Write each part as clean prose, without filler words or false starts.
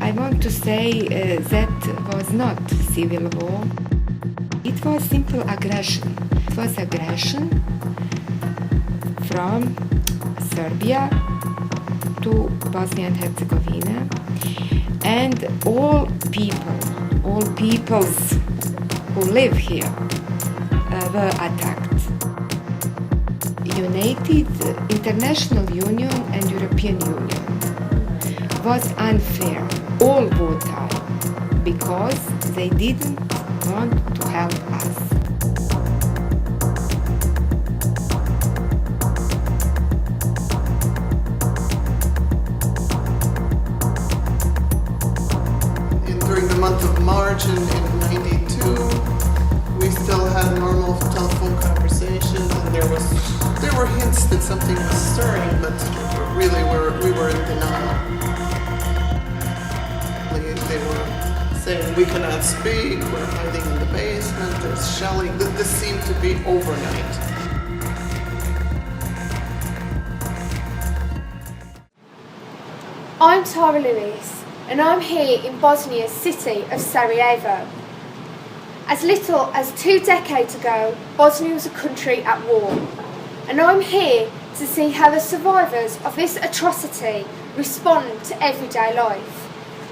I want to say that was not civil war. It was simple aggression. It was aggression from Serbia to Bosnia and Herzegovina, and all peoples who live here were attacked. United International Union and European Union was unfair all the time because they didn't want to help us. During the month of March in '92, we still had normal telephone conversations, and there were hints that something was stirring, but really we were in denial. They were saying we cannot speak, we're hiding in the basement, there's shelling. This seemed to be overnight. I'm Tara Lewis, and I'm here in Bosnia's city of Sarajevo. As little as 2 decades ago, Bosnia was a country at war, and I'm here to see how the survivors of this atrocity respond to everyday life,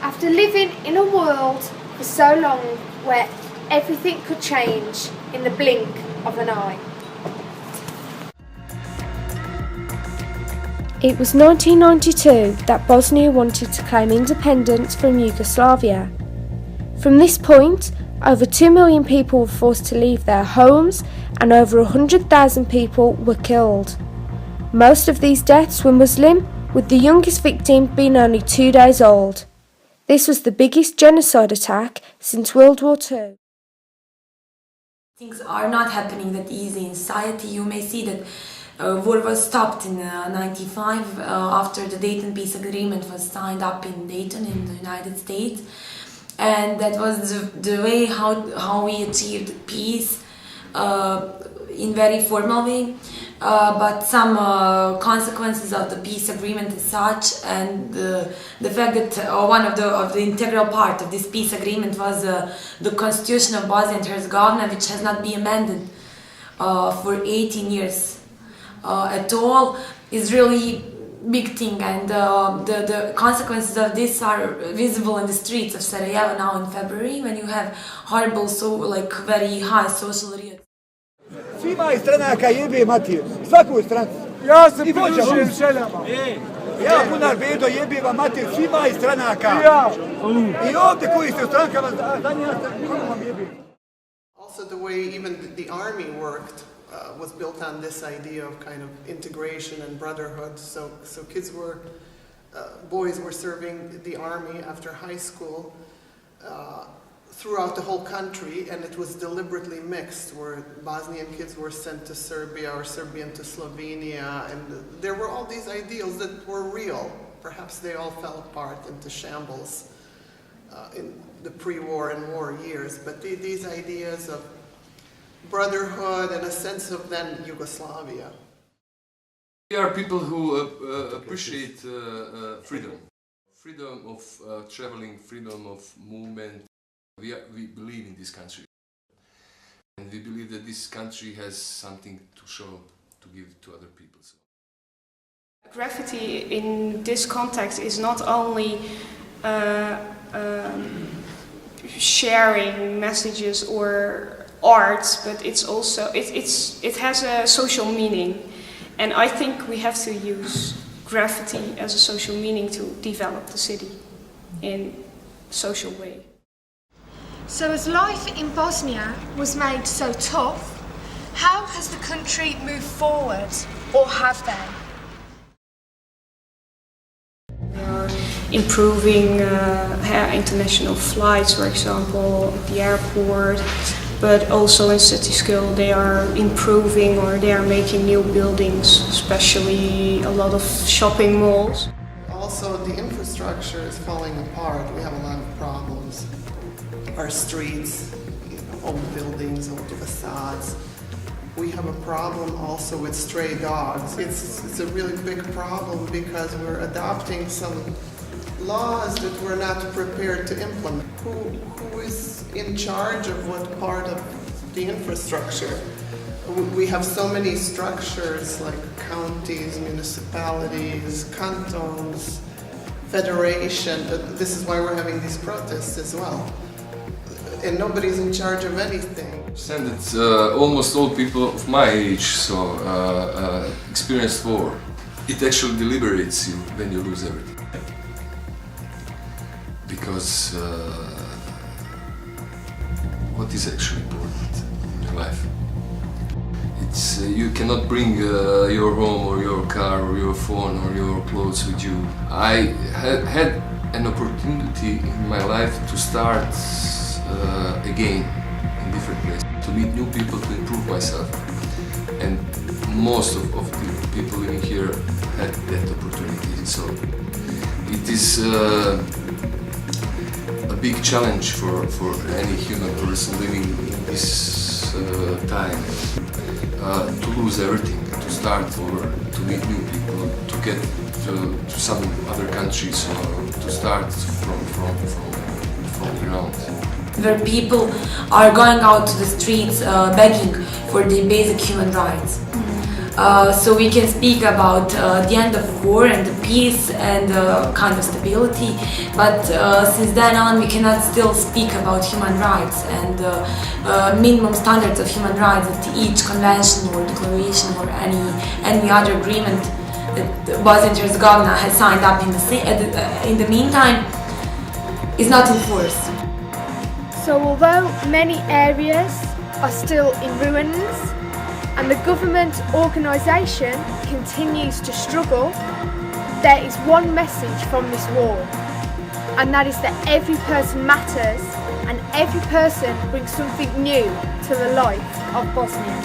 after living in a world for so long where everything could change in the blink of an eye. It was 1992 that Bosnia wanted to claim independence from Yugoslavia. From this point, over 2 million people were forced to leave their homes and over 100,000 people were killed. Most of these deaths were Muslim, with the youngest victim being only 2 days old. This was the biggest genocide attack since World War II. Things are not happening that easy in society. You may see that war was stopped in '95 after the Dayton Peace Agreement was signed up in Dayton in the United States, and that was the way how we achieved peace in very formal way. But some consequences of the peace agreement is such, and the fact that one of the integral part of this peace agreement was the Constitution of Bosnia and Herzegovina, which has not been amended for 18 years. At all, is really big thing, and the consequences of this are visible in the streets of Sarajevo now in February, when you have horrible, very high social riots. Svima iz stranaka jebe mater, svakoj stranci. Ja se pridružujem željama. Ja Bunar Bedo jebe vam mater svima iz stranaka. I ovdje koji ste u strankama, vam jebe. Also, the way even the army worked was built on this idea of kind of integration and brotherhood. So kids boys were serving the army after high school throughout the whole country, and it was deliberately mixed, where Bosnian kids were sent to Serbia or Serbian to Slovenia, and there were all these ideals that were real. Perhaps they all fell apart into shambles in the pre-war and war years, but these ideas of brotherhood and a sense of then Yugoslavia. We are people who appreciate freedom. Freedom of traveling, freedom of movement. We believe in this country. And we believe that this country has something to show, to give to other people. So. Graffiti in this context is not only sharing messages or art, but it's also it has a social meaning, and I think we have to use graffiti as a social meaning to develop the city in a social way. So as life in Bosnia was made so tough, how has the country moved forward, or have they? We are improving international flights, for example, at the airport, but also in city scale they are improving, or they are making new buildings, especially a lot of shopping malls. Also, the infrastructure is falling apart. We have a lot of problems. Our streets, old buildings, old facades, We have a problem also with stray dogs. It's a really big problem because we're adopting some laws that we're not prepared to implement. Who is in charge of what part of the infrastructure? We have so many structures like counties, municipalities, cantons, federation. This is why we're having these protests as well. And nobody's in charge of anything. Understand that almost all people of my age experienced war. It actually liberates you when you lose everything. Because what is actually important in your life? It's you cannot bring your home or your car or your phone or your clothes with you. I had an opportunity in my life to start again in different places, to meet new people, to improve myself. And most of the people living here had that opportunity. So it is a big challenge for any human person living in this time to lose everything, to start over, to meet new people, to get to some other countries, or to start from the ground. Where people are going out to the streets begging for their basic human rights. So we can speak about the end of war and the peace and kind of stability, but since then on we cannot still speak about human rights and minimum standards of human rights that each convention or declaration or any other agreement that Bosnia and Herzegovina has signed up in the meantime is not enforced. So although many areas are still in ruins and the government organisation continues to struggle, there is one message from this war, and that is that every person matters and every person brings something new to the life of Bosnia.